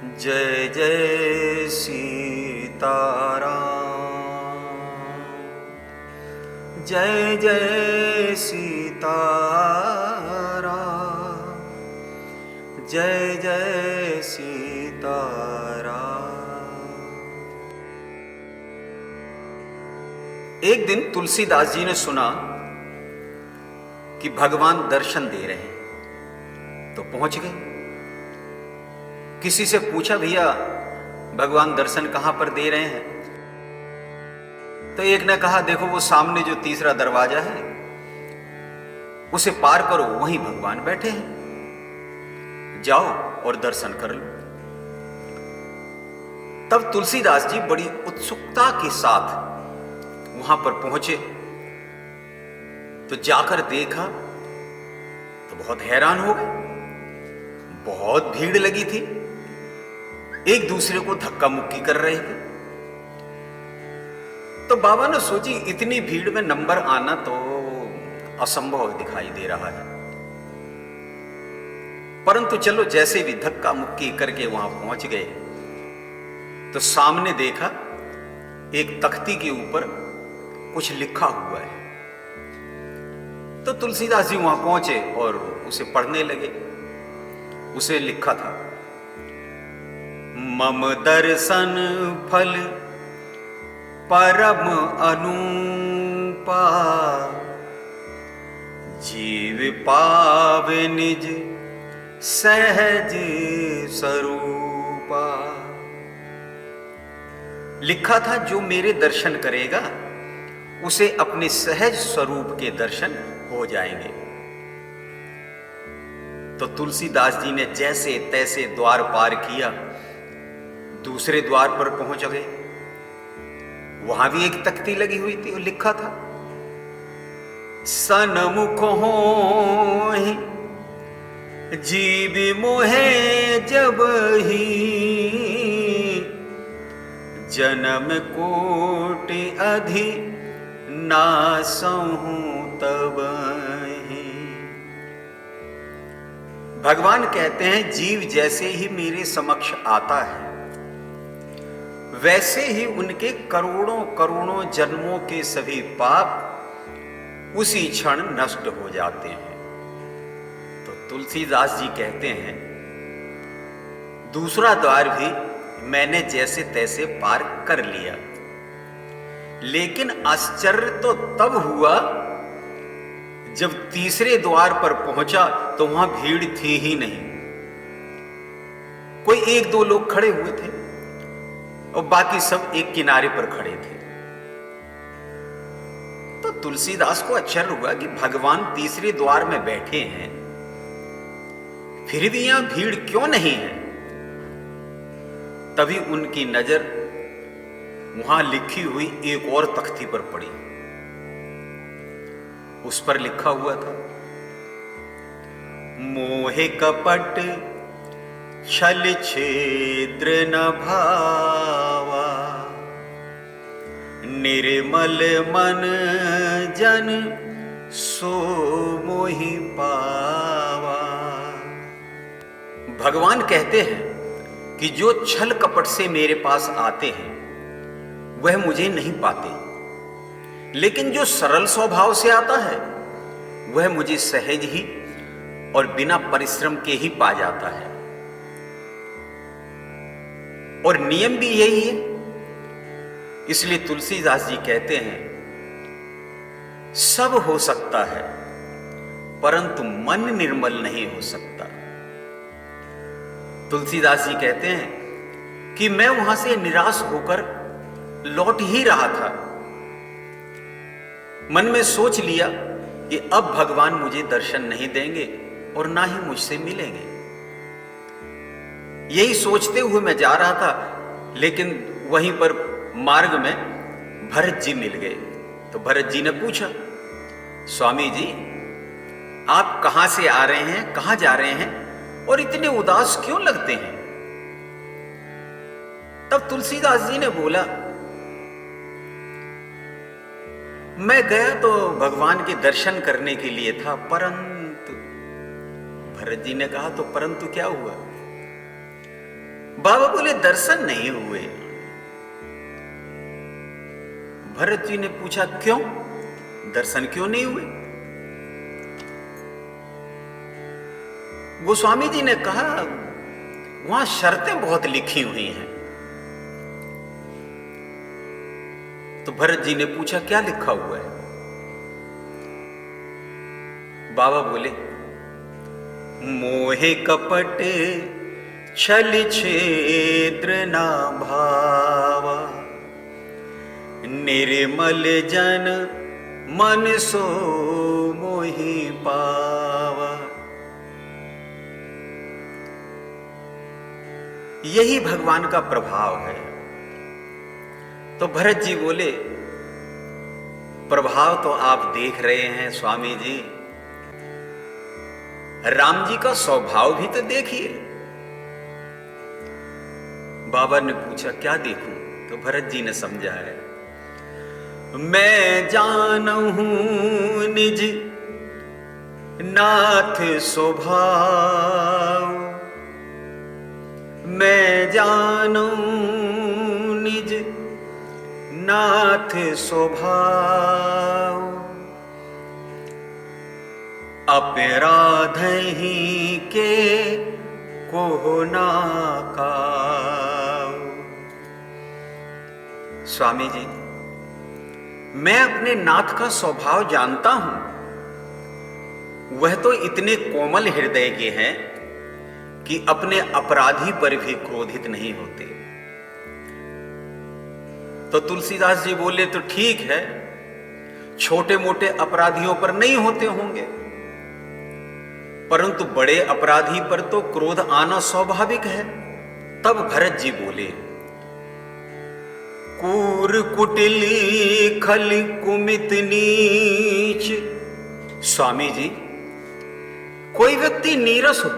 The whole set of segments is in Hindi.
जय जय सीताराम। जय जय सीताराम। जय जय सीताराम। एक दिन तुलसीदास जी ने सुना कि भगवान दर्शन दे रहे हैं, तो पहुंच गए। किसी से पूछा, भैया भगवान दर्शन कहां पर दे रहे हैं? तो एक ने कहा, देखो वो सामने जो तीसरा दरवाजा है उसे पार करो, वहीं भगवान बैठे हैं, जाओ और दर्शन कर लो। तब तुलसीदास जी बड़ी उत्सुकता के साथ वहां पर पहुंचे, तो जाकर देखा तो बहुत हैरान हो गए। बहुत भीड़ लगी थी, एक दूसरे को धक्का मुक्की कर रहे थे। तो बाबा ने सोची, इतनी भीड़ में नंबर आना तो असंभव दिखाई दे रहा है, परंतु चलो जैसे भी धक्का मुक्की करके वहां पहुंच गए। तो सामने देखा एक तख्ती के ऊपर कुछ लिखा हुआ है। तो तुलसीदास जी वहां पहुंचे और उसे पढ़ने लगे। उसे लिखा था, मम दर्शन फल परम अनुपा, जीव पावे निज सहज स्वरूपा। लिखा था, जो मेरे दर्शन करेगा उसे अपने सहज स्वरूप के दर्शन हो जाएंगे। तो तुलसीदास जी ने जैसे तैसे द्वार पार किया, दूसरे द्वार पर पहुंच गए। वहां भी एक तख्ती लगी हुई थी और लिखा था, सनमुख होहि जीव मोहे जब ही, जन्म कोटि अधि नासहु तब ही। भगवान कहते हैं, जीव जैसे ही मेरे समक्ष आता है वैसे ही उनके करोड़ों करोड़ों जन्मों के सभी पाप उसी क्षण नष्ट हो जाते हैं। तो तुलसीदास जी कहते हैं, दूसरा द्वार भी मैंने जैसे तैसे पार कर लिया, लेकिन आश्चर्य तो तब हुआ जब तीसरे द्वार पर पहुंचा तो वहां भीड़ थी ही नहीं। कोई एक दो लोग खड़े हुए थे और बाकी सब एक किनारे पर खड़े थे। तो तुलसीदास को आश्चर्य हुआ कि भगवान तीसरे द्वार में बैठे हैं, फिर भी यहां भीड़ क्यों नहीं है। तभी उनकी नजर वहां लिखी हुई एक और तख्ती पर पड़ी। उस पर लिखा हुआ था, मोहे कपट छल छिद्र न भावा, निर्मल मन जन सो मोहि पावा। भगवान कहते हैं कि जो छल कपट से मेरे पास आते हैं वह मुझे नहीं पाते, लेकिन जो सरल स्वभाव से आता है वह मुझे सहज ही और बिना परिश्रम के ही पा जाता है। और नियम भी यही है। इसलिए तुलसीदास जी कहते हैं, सब हो सकता है परंतु मन निर्मल नहीं हो सकता। तुलसीदास जी कहते हैं कि मैं वहां से निराश होकर लौट ही रहा था। मन में सोच लिया कि अब भगवान मुझे दर्शन नहीं देंगे और ना ही मुझसे मिलेंगे। यही सोचते हुए मैं जा रहा था, लेकिन वहीं पर मार्ग में भरत जी मिल गए। तो भरत जी ने पूछा, स्वामी जी आप कहां से आ रहे हैं, कहां जा रहे हैं और इतने उदास क्यों लगते हैं? तब तुलसीदास जी ने बोला, मैं गया तो भगवान के दर्शन करने के लिए था, परंतु। भरत जी ने कहा, तो परंतु क्या हुआ? बाबा बोले दर्शन नहीं हुए। भरत जी ने पूछा क्यों, दर्शन क्यों नहीं हुए? गोस्वामी जी ने कहा वहां शर्तें बहुत लिखी हुई हैं। तो भरत जी ने पूछा क्या लिखा हुआ है? बाबा बोले मोहे कपट छल छेद्र ना भावा, निर्मल जन मन सो मोहि पावा। यही भगवान का प्रभाव है। तो भरत जी बोले प्रभाव तो आप देख रहे हैं स्वामी जी, राम जी का स्वभाव भी तो देखिए। बाबा ने पूछा क्या देखूं? तो भरत जी ने समझाया, मैं जानहूं निज नाथ स्वभाव, मैं जानूं निज नाथ स्वभाव, अपराध ही के को ना काऊ। स्वामी जी मैं अपने नाथ का स्वभाव जानता हूं, वह तो इतने कोमल हृदय के हैं कि अपने अपराधी पर भी क्रोधित नहीं होते। तो तुलसीदास जी बोले तो ठीक है, छोटे मोटे अपराधियों पर नहीं होते होंगे, परंतु बड़े अपराधी पर तो क्रोध आना स्वाभाविक है। तब भरत जी बोले कूर कुटिली खल कुमित नीच। स्वामी जी कोई व्यक्ति नीरस हो,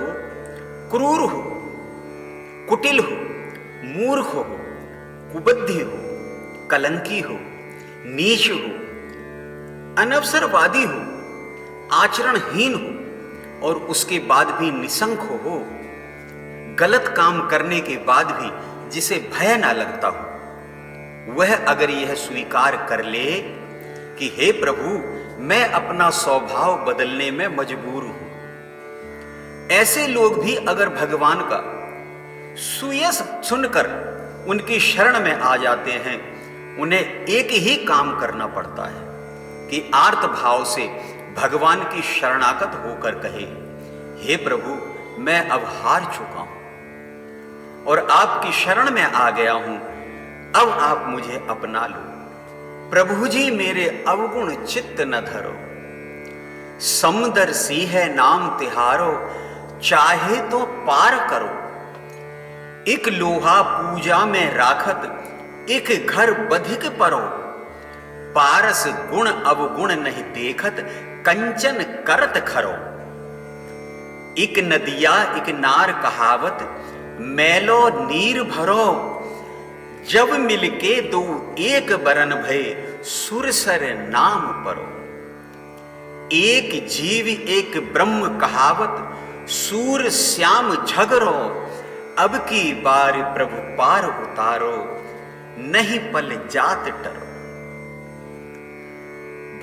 क्रूर हो, कुटिल हो, मूर्ख हो, कुबुद्धि हो, कलंकी हो, नीच हो, अनवसरवादी हो, आचरणहीन हो और उसके बाद भी निसंक हो, गलत काम करने के बाद भी जिसे भय ना लगता हो, वह अगर यह स्वीकार कर ले कि हे प्रभु मैं अपना स्वभाव बदलने में मजबूर हूं, ऐसे लोग भी अगर भगवान का सुयस सुनकर उनकी शरण में आ जाते हैं, उन्हें एक ही काम करना पड़ता है कि आर्त भाव से भगवान की शरणागत होकर कहे हे प्रभु मैं अब हार चुका हूं और आपकी शरण में आ गया हूं, अब आप मुझे अपना लो। प्रभु जी मेरे अवगुण चित्त न धरो, समदर्शी है नाम तिहारो, चाहे तो पार करो। एक लोहा पूजा में राखत, एक घर बधिक परो, पारस गुण अवगुण नहीं देखत, कंचन करत खरो। एक नदिया एक नार कहावत, मैलो नीर भरो, जब मिलके दो एक बरन भय, सुरसर नाम परो। एक जीव एक ब्रह्म कहावत, सूर श्याम झगरो, अब की बार प्रभु पार उतारो, नहीं पल जात टरो।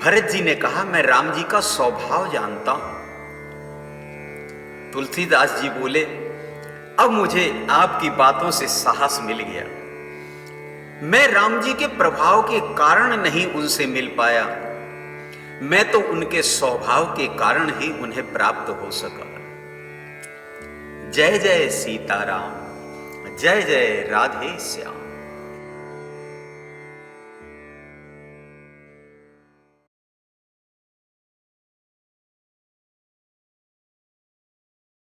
भरत जी ने कहा मैं राम जी का स्वभाव जानता हूं। तुलसीदास जी बोले अब मुझे आपकी बातों से साहस मिल गया, मैं राम जी के प्रभाव के कारण नहीं उनसे मिल पाया, मैं तो उनके स्वभाव के कारण ही उन्हें प्राप्त हो सका। जय जय सीताराम, जय जय राधे श्याम।